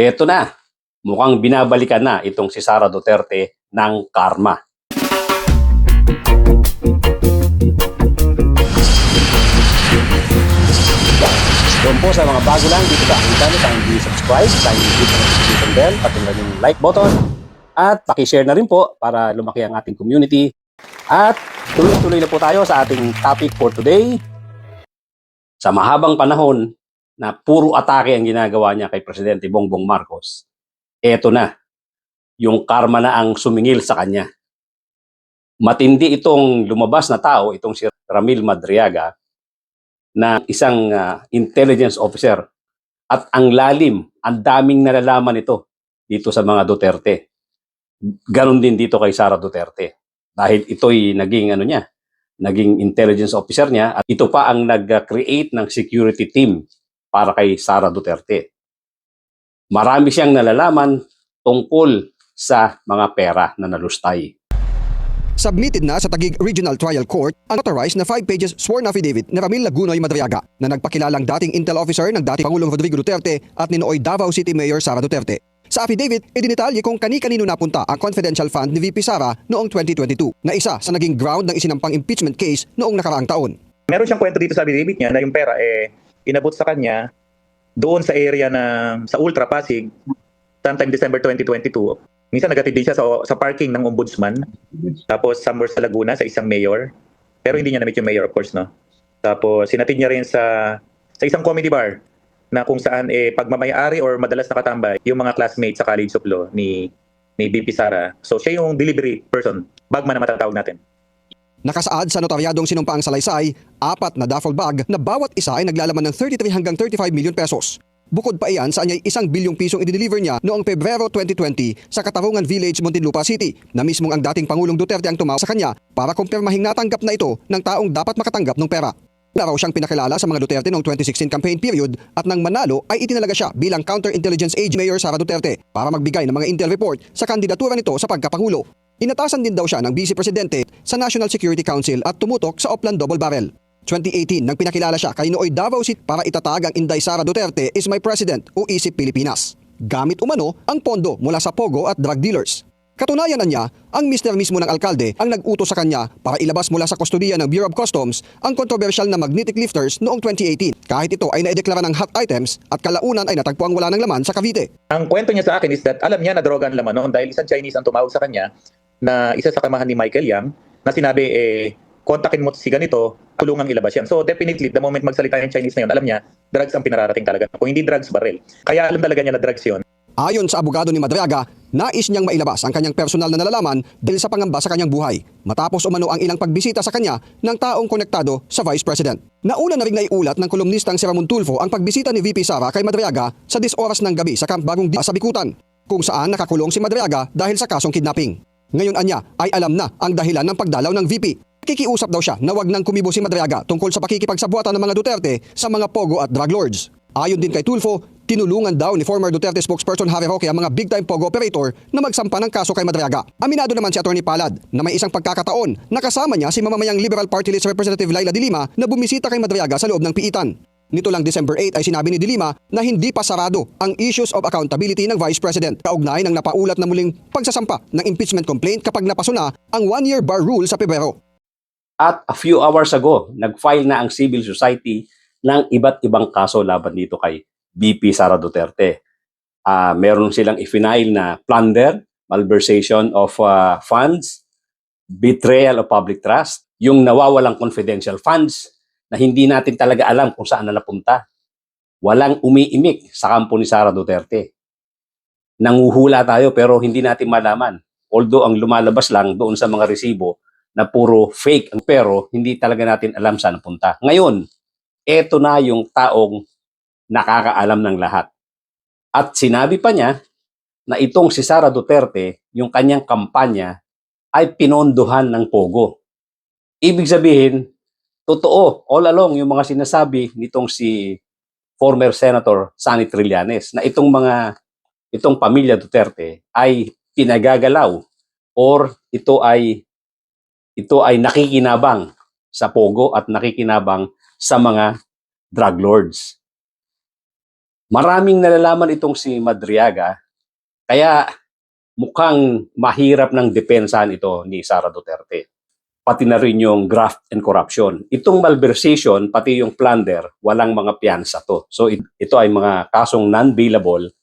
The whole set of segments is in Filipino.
Eto na, mukhang binabalikan na itong si Sara Duterte ng karma. Doon po sa mga bago lang dito sa aking channel, kindly subscribe, kindly hit the notification bell, pati na yung like button, at pakishare na rin po para lumaki ang ating community. At tuloy-tuloy na po tayo sa ating topic for today. Sa mahabang panahon na puro atake ang ginagawa niya kay Presidente Bongbong Marcos, eto na, yung karma na ang sumingil sa kanya. Matindi itong lumabas na tao, itong si Ramil Madriaga, na isang intelligence officer. At ang lalim, ang daming nalalaman ito dito sa mga Duterte. Ganon din dito kay Sara Duterte. Dahil ito'y naging intelligence officer niya, at ito pa ang nag-create ng security team para kay Sara Duterte. Marami siyang nalalaman tungkol sa mga pera na nalustay. Submitted na sa Taguig Regional Trial Court ang authorized na 5 pages sworn affidavit ni Ramil Lagunoy Madriaga na nagpakilalang dating intel officer ng dating Pangulong Rodrigo Duterte at ni nooy Davao City Mayor Sara Duterte. Sa affidavit, idinitalye kung kani-kanino napunta ang confidential fund ni VP Sara noong 2022 na isa sa naging ground ng isinampang impeachment case noong nakaraang taon. Meron siyang kwento dito sa affidavit niya na yung pera inabot sa kanya doon sa area sa Ultra Pasig sometime December 2022. Minsan nagatid din siya sa parking ng ombudsman, tapos somewhere sa Laguna sa isang mayor. Pero hindi niya na-meet yung mayor, of course, no? Tapos sinatid niya rin sa isang comedy bar na kung saan pagmamayari or madalas nakatambay yung mga classmates sa College of Law ni VP Sara. So siya yung delivery person, bagman na matatawag natin. Nakasaad sa notaryadong sinumpaang salaysay, 4 na duffel bag na bawat isa ay naglalaman ng 33 hanggang 35 million pesos. Bukod pa iyan sa anyay 1 bilyong pisong i-deliver niya noong Pebrero 2020 sa Katarungan Village, Muntinlupa City na mismong ang dating Pangulong Duterte ang tumawag sa kanya para kumpirmahing natanggap na ito ng taong dapat makatanggap ng pera. Laraw siyang pinakilala sa mga Duterte noong 2016 campaign period at nang manalo ay itinalaga siya bilang Counterintelligence Agent Mayor Sara Duterte para magbigay ng mga intel report sa kandidatura nito sa pagkapangulo. Inatasan din daw siya ng Vice Presidente sa National Security Council at tumutok sa Oplan Double Barrel. 2018 nang pinakilala siya kay nooy Davao City para itatag ang Inday Sara Duterte is my president o Isip Pilipinas. Gamit umano ang pondo mula sa Pogo at drug dealers. Katunayan na niya, ang mister mismo ng alkalde ang nag-utos sa kanya para ilabas mula sa kustodiya ng Bureau of Customs ang controversial na magnetic lifters noong 2018 kahit ito ay naideklara ng hot items at kalaunan ay natagpuang wala ng laman sa Cavite. Ang kwento niya sa akin is that alam niya na droga ang laman noon dahil isang Chinese ang tumawag sa kanya na isa sa kamahan ni Michael Yang na sinabi kontakin mo si ganito, kulungang ilabas yan. So definitely, the moment magsalita yung Chinese na yun, alam niya, drugs ang pinararating talaga. Kung hindi drugs, baril. Kaya alam talaga niya na drugs yun. Ayon sa abogado ni Madriaga, nais niyang mailabas ang kanyang personal na nalalaman dahil sa pangamba sa kanyang buhay, matapos umano ang ilang pagbisita sa kanya ng taong konektado sa Vice President. Nauna na rin naiulat ng kolumnistang si Ramon Tulfo ang pagbisita ni VP Sara kay Madriaga sa 10 oras ng gabi sa Camp Bagong Dia sa Bikutan, kung saan nakakulong si Madriaga dahil sa kasong kidnapping. Ngayon anya ay alam na ang dahilan ng pagdalaw ng VP. Kikiusap daw siya na wag nang kumibo si Madriaga tungkol sa pakikipagsabuatan ng mga Duterte sa mga pogo at drug lords. Ayon din kay Tulfo, tinulungan daw ni former Duterte spokesperson Harry Roque ang mga big-time pogo operator na magsampa ng kaso kay Madriaga. Aminado naman si Attorney Palad na may isang pagkakataon na kasama niya si mamamayang Liberal Party List Representative Laila De Lima na bumisita kay Madriaga sa loob ng piitan. Nito lang December 8 ay sinabi ni De Lima na hindi pa sarado ang issues of accountability ng Vice President. Kaugnay ng napaulat na muling pagsasampa ng impeachment complaint kapag napaso na ang 1-year bar rule sa Pebrero. At a few hours ago, nag-file na ang civil society ng iba't ibang kaso laban dito kay VP Sara Duterte. Meron silang i-file na plunder, malversation of funds, betrayal of public trust, yung nawawalang confidential funds na hindi natin talaga alam kung saan na napunta. Walang umiimik sa kampo ni Sara Duterte. Nanguhula tayo pero hindi natin malaman. Although ang lumalabas lang doon sa mga resibo na puro fake pero hindi talaga natin alam saan punta. Ngayon, eto na yung taong nakakaalam ng lahat. At sinabi pa niya na itong si Sara Duterte, yung kanyang kampanya ay pinondohan ng Pogo. Ibig sabihin, totoo all along yung mga sinasabi nitong si former Senator Sonny Trillanes na itong pamilya Duterte ay pinagagalaw or ito ay nakikinabang sa Pogo at nakikinabang sa mga drug lords. Maraming nalalaman itong si Madriaga, kaya mukhang mahirap ng depensahan ito ni Sara Duterte. Pati na rin yung graft and corruption. Itong malversation, pati yung plunder, walang mga piyansa to. So ito ay mga kasong non-bailable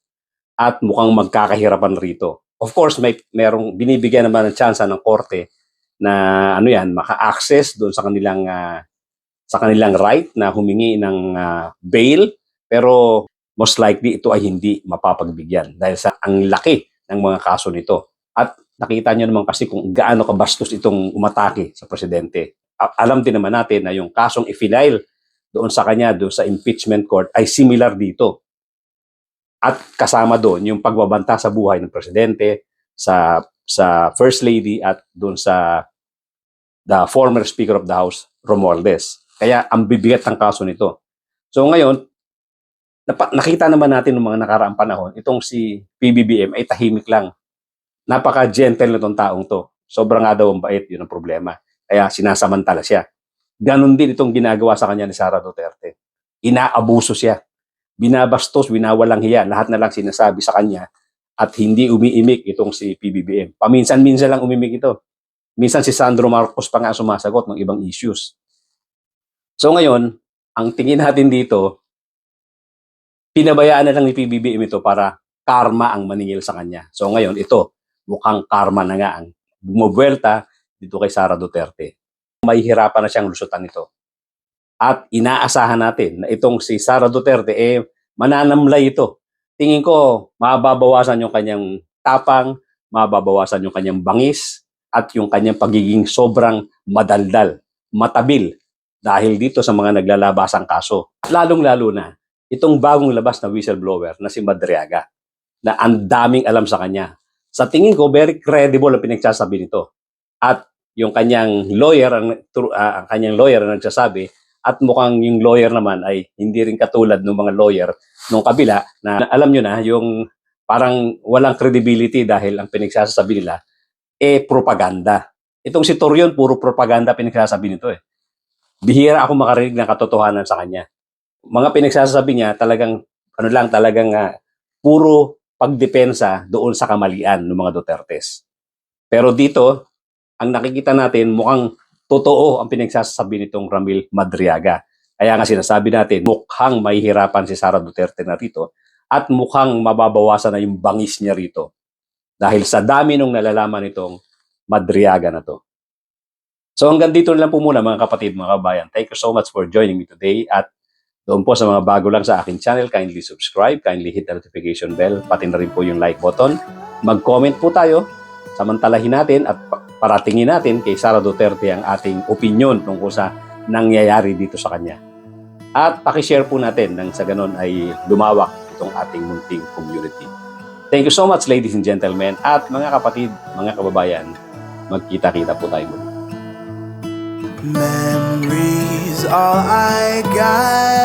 at mukhang magkakahirapan rito. Of course, merong binibigyan naman ng tsansa ng korte na maka-access doon sa kanilang right na humingi ng bail, pero most likely ito ay hindi mapapagbigyan dahil sa ang laki ng mga kaso nito. At nakita niyo naman kasi kung gaano kabastos itong umatake sa presidente. Alam din naman natin na yung kasong i-file doon sa kanya, doon sa impeachment court ay similar dito. At kasama doon yung pagbabanta sa buhay ng presidente, sa First Lady at doon sa the former Speaker of the House, Romualdez. Kaya ang bibigat ng kaso nito. So ngayon, nakita naman natin noong mga nakaraang panahon, itong si PBBM ay tahimik lang. Napaka-gentle na itong taong to. Sobrang nga daw ang bait, yun ang problema. Kaya sinasamantala siya. Ganon din itong ginagawa sa kanya ni Sara Duterte. Inaabuso siya. Binabastos, winawalang hiya. Lahat na lang sinasabi sa kanya at hindi umiimik itong si PBBM. Paminsan-minsan lang umimik ito. Minsan si Sandro Marcos pa nga sumasagot ng ibang issues. So ngayon, ang tingin natin dito, pinabayaan na lang ni PBBM ito para karma ang maningil sa kanya. So ngayon, ito, mukhang karma na nga ang bumubuelta dito kay Sara Duterte. May hirapan na siyang lusutan ito. At inaasahan natin na itong si Sara Duterte, mananamlay ito. Tingin ko, mababawasan yung kanyang tapang, mababawasan yung kanyang bangis, at yung kanyang pagiging sobrang madaldal, matabil, dahil dito sa mga naglalabasang kaso. Lalong-lalo na, itong bagong labas na whistleblower na si Madriaga, na ang daming alam sa kanya. Sa tingin ko, very credible ang pinagsasabi nito. At yung kanyang lawyer, ang nagsasabi, at mukhang yung lawyer naman ay hindi rin katulad ng mga lawyer nung kabila na alam nyo na, yung parang walang credibility dahil ang pinagsasabi nila, propaganda. Itong si Torion, puro propaganda pinagsasabi nito eh. Bihira ako makarinig ng katotohanan sa kanya. Mga pinagsasabi niya talagang puro pagdepensa doon sa kamalian ng mga Dutertes. Pero dito, ang nakikita natin mukhang totoo ang pinagsasabi nitong Ramil Madriaga. Kaya nga sinasabi natin, mukhang mahihirapan si Sara Duterte na rito at mukhang mababawasan na yung bangis niya rito. Dahil sa dami nung nalalaman nitong Madriaga na to. So hanggang dito na lang po muna mga kapatid, mga kabayan. Thank you so much for joining me today. At doon po sa mga bago lang sa aking channel, kindly subscribe, kindly hit the notification bell, pati na rin po yung like button. Mag-comment po tayo, samantalahin natin at paratingin natin kay Sara Duterte ang ating opinion tungkol sa nangyayari dito sa kanya. At pakishare po natin nang sa ganon ay lumawak itong ating munting community. Thank you so much ladies and gentlemen at mga kapatid, mga kababayan, magkita-kita po tayo muli. Memories all I got.